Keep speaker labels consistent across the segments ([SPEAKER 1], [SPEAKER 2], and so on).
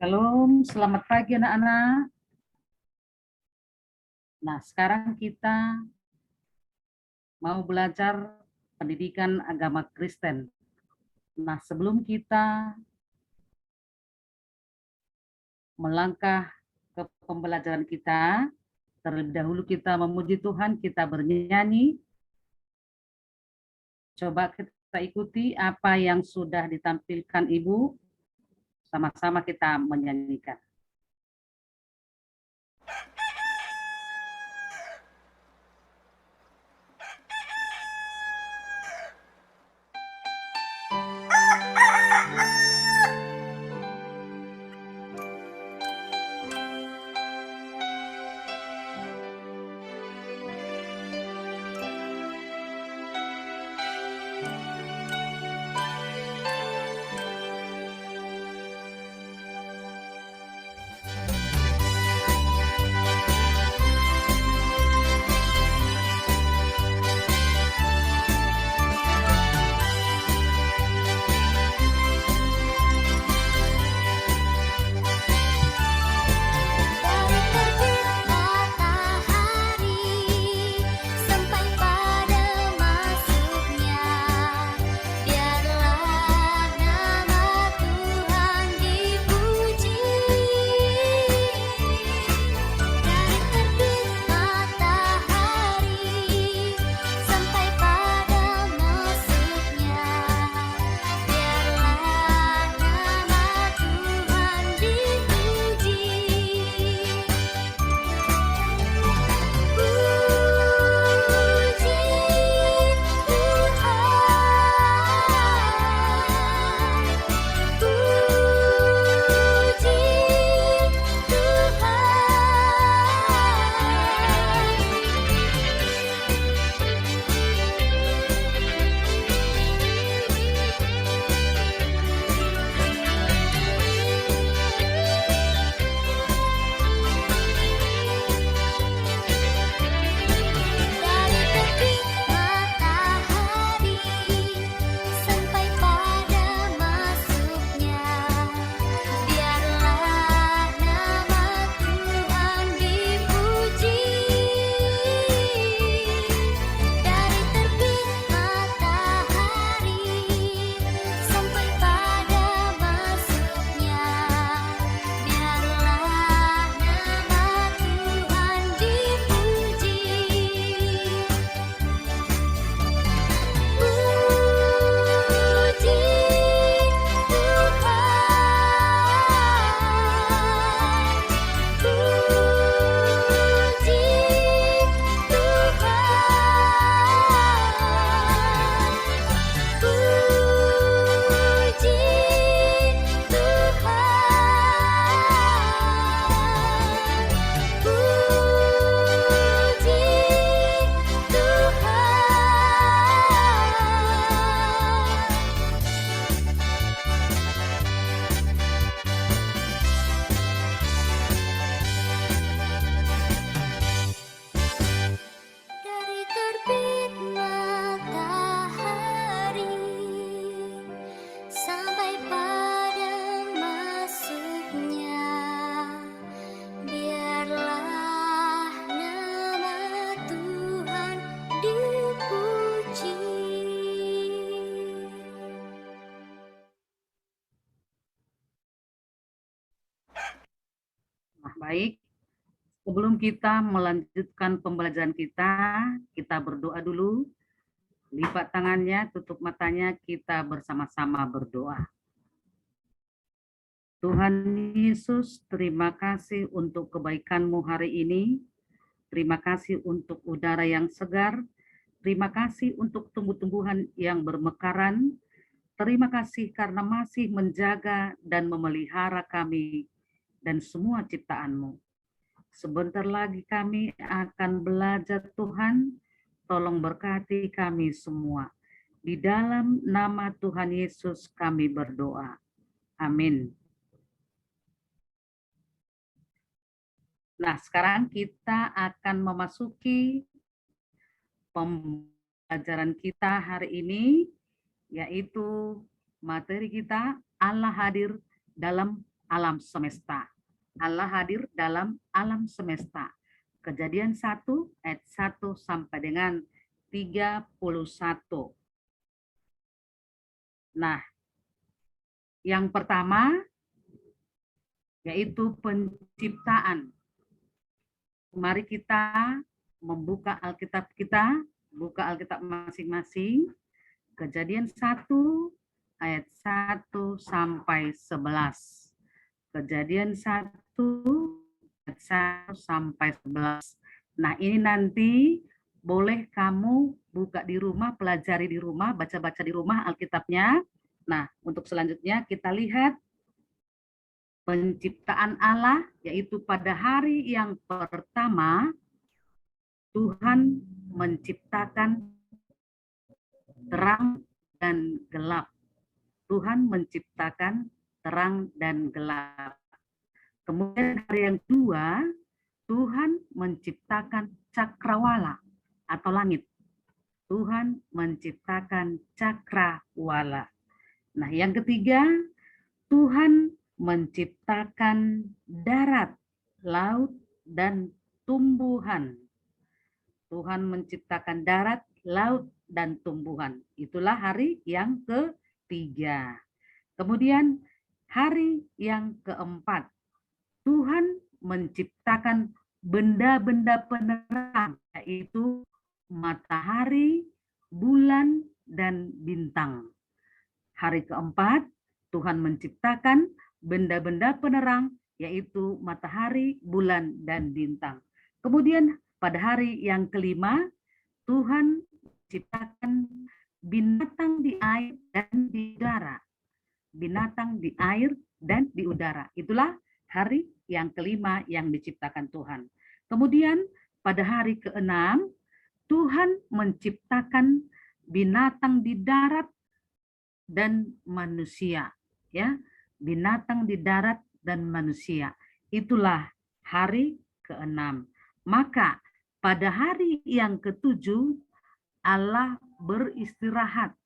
[SPEAKER 1] Shalom, selamat pagi anak-anak. Nah, sekarang kita mau belajar pendidikan agama Kristen. Nah, sebelum kita melangkah ke pembelajaran kita, terlebih dahulu kita memuji Tuhan, kita bernyanyi. Coba kita ikuti apa yang sudah ditampilkan Ibu, sama-sama kita menyanyikan. Nah, baik. Sebelum kita melanjutkan pembelajaran kita berdoa dulu. Lipat tangannya, tutup matanya, kita bersama-sama berdoa. Tuhan Yesus, terima kasih untuk kebaikan-Mu hari ini. Terima kasih untuk udara yang segar. Terima kasih untuk tumbuh-tumbuhan yang bermekaran. Terima kasih karena masih menjaga dan memelihara kami dan semua ciptaan-Mu. Sebentar lagi kami akan belajar Tuhan. Tolong berkati kami semua. Di dalam nama Tuhan Yesus kami berdoa. Amin. Nah, sekarang kita akan memasuki pembelajaran kita hari ini, yaitu materi kita Allah hadir dalam alam semesta. Allah hadir dalam alam semesta. Kejadian 1 ayat 1 sampai dengan 31. Nah, yang pertama yaitu penciptaan. Mari kita membuka Alkitab kita, buka Alkitab masing-masing. Kejadian 1 ayat 1 sampai 11. Kejadian 1 ayat 1 sampai 11. Nah, ini nanti boleh kamu buka di rumah, pelajari di rumah, baca-baca di rumah Alkitabnya. Nah, untuk selanjutnya kita lihat penciptaan Allah, yaitu pada hari yang pertama Tuhan menciptakan terang dan gelap. Tuhan menciptakan terang dan gelap. Kemudian hari yang kedua, Tuhan menciptakan cakrawala atau langit. Tuhan menciptakan cakrawala. Nah, yang ketiga, Tuhan menciptakan darat, laut, dan tumbuhan. Tuhan menciptakan darat, laut, dan tumbuhan. Itulah hari yang ketiga. Kemudian hari yang keempat, Tuhan menciptakan benda-benda penerang, yaitu matahari, bulan, dan bintang. Hari keempat, Tuhan menciptakan benda-benda penerang, yaitu matahari, bulan, dan bintang. Kemudian pada hari yang kelima, Tuhan menciptakan binatang di air dan di udara. Binatang di air dan di udara. Itulah hari yang kelima yang diciptakan Tuhan. Kemudian pada hari keenam, Tuhan menciptakan binatang di darat dan manusia. Ya, binatang di darat dan manusia. Itulah hari keenam. Maka pada hari yang ketujuh Allah beristirahat.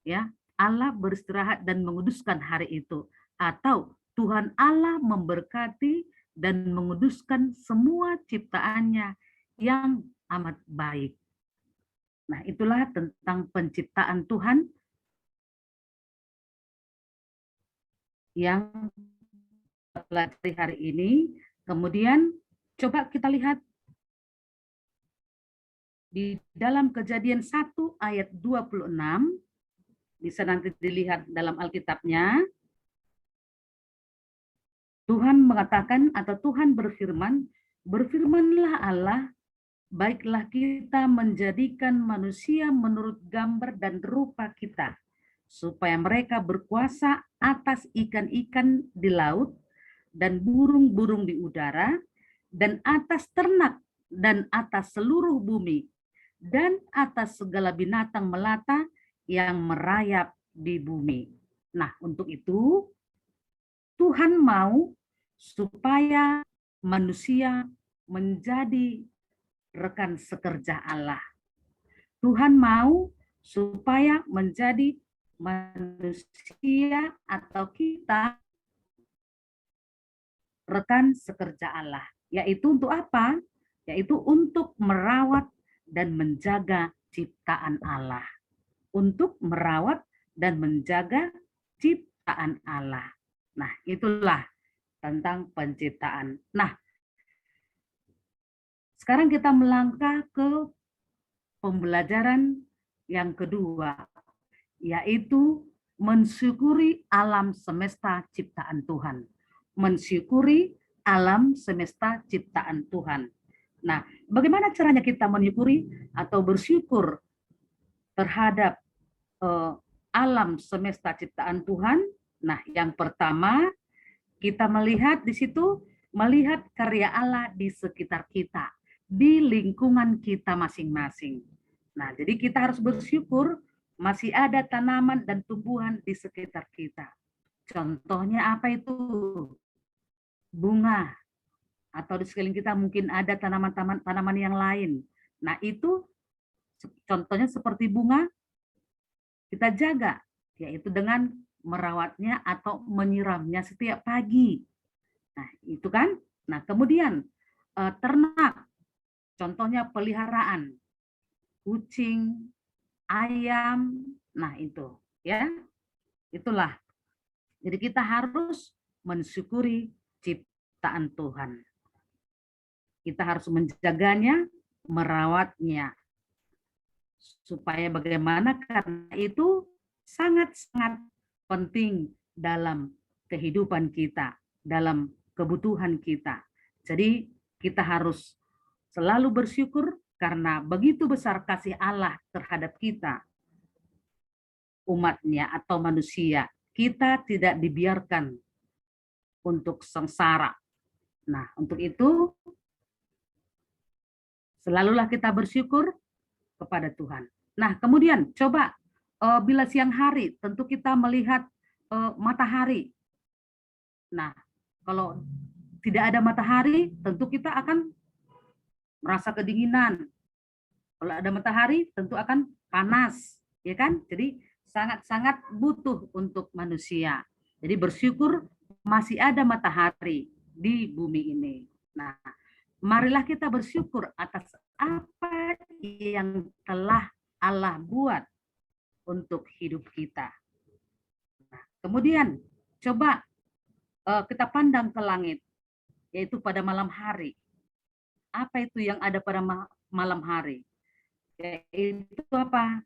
[SPEAKER 1] Ya, Allah beristirahat dan menguduskan hari itu. Atau Tuhan Allah memberkati dan menguduskan semua ciptaannya yang amat baik. Nah, itulah tentang penciptaan Tuhan yang pelajari hari ini. Kemudian coba kita lihat di dalam Kejadian 1 ayat 26, bisa nanti dilihat dalam Alkitabnya. Tuhan mengatakan atau Tuhan berfirman, berfirmanlah Allah, baiklah kita menjadikan manusia menurut gambar dan rupa kita, supaya mereka berkuasa atas ikan-ikan di laut dan burung-burung di udara dan atas ternak dan atas seluruh bumi dan atas segala binatang melata yang merayap di bumi. Nah, untuk itu Tuhan mau supaya manusia menjadi rekan sekerja Allah. Tuhan mau supaya menjadi manusia atau kita rekan sekerja Allah. Yaitu untuk apa? Yaitu untuk merawat dan menjaga ciptaan Allah. Untuk merawat dan menjaga ciptaan Allah. Nah, itulah tentang penciptaan. Nah, sekarang kita melangkah ke pembelajaran yang kedua, yaitu mensyukuri alam semesta ciptaan Tuhan. Mensyukuri alam semesta ciptaan Tuhan. Nah, bagaimana caranya kita menyukuri atau bersyukur terhadap alam semesta ciptaan Tuhan? Nah, yang pertama, kita melihat di situ, melihat karya Allah di sekitar kita, di lingkungan kita masing-masing. Nah, jadi kita harus bersyukur masih ada tanaman dan tumbuhan di sekitar kita. Contohnya apa itu? Bunga. Atau di sekeliling kita mungkin ada tanaman yang lain. Nah, itu contohnya seperti bunga, kita jaga, yaitu dengan merawatnya atau menyiramnya setiap pagi. Nah, itu kan. Nah, kemudian ternak, contohnya peliharaan, kucing, ayam. Nah, itu ya. Itulah. Jadi kita harus mensyukuri ciptaan Tuhan. Kita harus menjaganya, merawatnya. Supaya bagaimana, karena itu sangat-sangat penting dalam kehidupan kita, dalam kebutuhan kita. Jadi kita harus selalu bersyukur karena begitu besar kasih Allah terhadap kita, umatnya atau manusia. Kita tidak dibiarkan untuk sengsara. Nah, untuk itu selalulah kita bersyukur kepada Tuhan. Nah, kemudian coba bila siang hari tentu kita melihat matahari. Nah, kalau tidak ada matahari tentu kita akan merasa kedinginan. Kalau ada matahari tentu akan panas, ya kan? Jadi sangat-sangat butuh untuk manusia. Jadi bersyukur masih ada matahari di bumi ini. Nah, marilah kita bersyukur atas apa yang telah Allah buat untuk hidup kita. Nah, kemudian coba kita pandang ke langit, yaitu pada malam hari. Apa itu yang ada pada malam hari? Yaitu apa?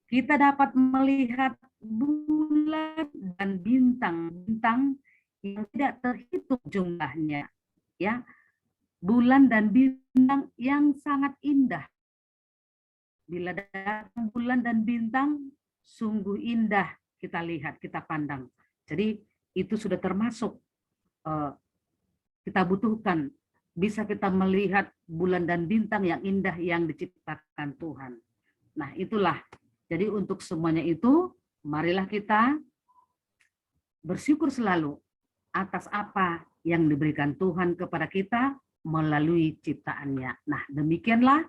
[SPEAKER 1] Kita dapat melihat bulan dan bintang-bintang yang tidak terhitung jumlahnya, ya. Bulan dan bintang yang sangat indah. Bila datang bulan dan bintang, sungguh indah kita lihat, kita pandang. Jadi itu sudah termasuk kita butuhkan. Bisa kita melihat bulan dan bintang yang indah yang diciptakan Tuhan. Nah, itulah. Jadi untuk semuanya itu, marilah kita bersyukur selalu atas apa yang diberikan Tuhan kepada kita melalui ciptaannya. Nah, demikianlah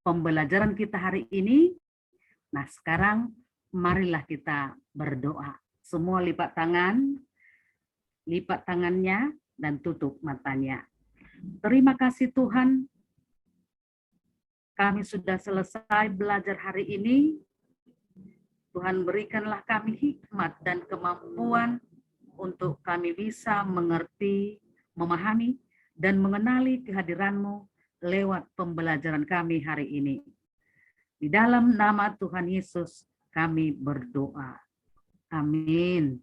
[SPEAKER 1] pembelajaran kita hari ini. Nah, sekarang marilah kita berdoa. Semua lipat tangannya dan tutup matanya. Terima kasih Tuhan, kami sudah selesai belajar hari ini. Tuhan berikanlah kami hikmat dan kemampuan untuk kami bisa mengerti, memahami, dan mengenali kehadiran-Mu lewat pembelajaran kami hari ini. Di dalam nama Tuhan Yesus kami berdoa. Amin.